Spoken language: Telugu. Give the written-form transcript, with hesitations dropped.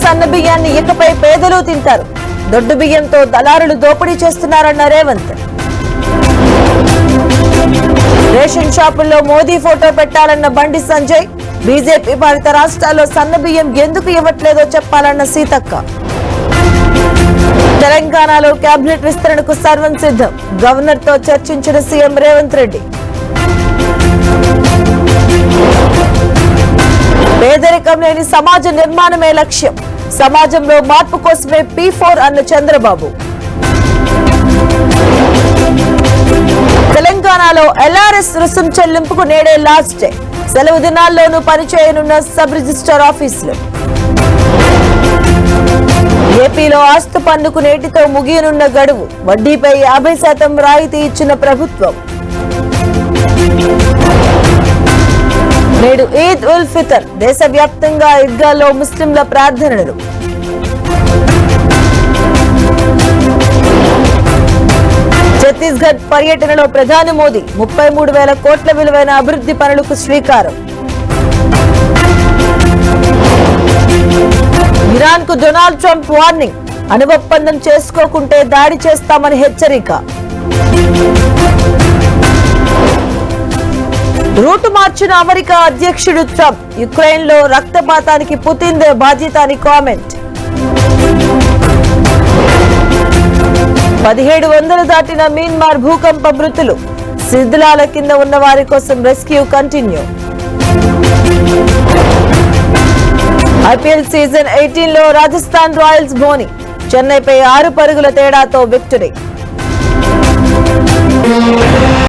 సన్న బియ్యాన్ని ఇకపై పేదలు తింటారు. దొడ్డు బియ్యంతో దళారులు దోపిడీ చేస్తున్నారన్న రేవంత్. రేషన్ షాపుల్లో మోదీ ఫోటో పెట్టాలన్న బండి సంజయ్. బీజేపీ పాలిత రాష్ట్రాల్లో సన్న బియ్యం ఎందుకు ఇవ్వట్లేదో చెప్పాలన్న సీతక్క. తెలంగాణలో కేబినెట్ విస్తరణకు సర్వం సిద్ధం. గవర్నర్ తో చర్చించిన సీఎం రేవంత్ రెడ్డి. పేదరికం లేని సమాజ నిర్మాణమే లక్ష్యం. సమాజంలో మార్పు కోసమే P4 అన్న చంద్రబాబు. తెలంగాణలో LRS రుసుం చెల్లింపుకు నేడే లాస్ట్ డే. సెలవు దినాల్లోనూ పనిచేయనున్న సబ్ రిజిస్టర్ ఆఫీసులు. ఏపీలో ఆస్తు పన్నుకు నేటితో ముగియనున్న గడువు. వడ్డీపై 50% రాయితీ ఇచ్చిన ప్రభుత్వం. నేడు ఈద్ ఉల్ ఫితర్. దేశవ్యాప్తంగా ఈద్గాల్లో ముస్లింల ప్రార్థనలు. ఛత్తీస్గఢ్ పర్యటనలో ప్రధాని మోదీ 33,000 కోట్ల విలువైన అభివృద్ధి పనులకు శ్రీకారం. ఇరాన్ కు డొనాల్డ్ ట్రంప్ వార్నింగ్. అణు ఒప్పందం చేసుకోకుంటే దాడి చేస్తామని హెచ్చరిక. రూటు మార్చిన అమెరికా అధ్యక్షుడు ట్రంప్. యుక్రెయిన్ లో రక్తపాతానికి పుతిన్దే బాధ్యత అని కామెంట్. 1700 దాటిన మయన్మార్ భూకంప మృతులు. శిథిలాల కింద ఉన్న వారి కోసం రెస్క్యూ కంటిన్యూ. ఐపీఎల్ సీజన్ 18 లో రాజస్థాన్ రాయల్స్ బోని. చెన్నైపై 6 పరుగుల తేడాతో విక్టరీ.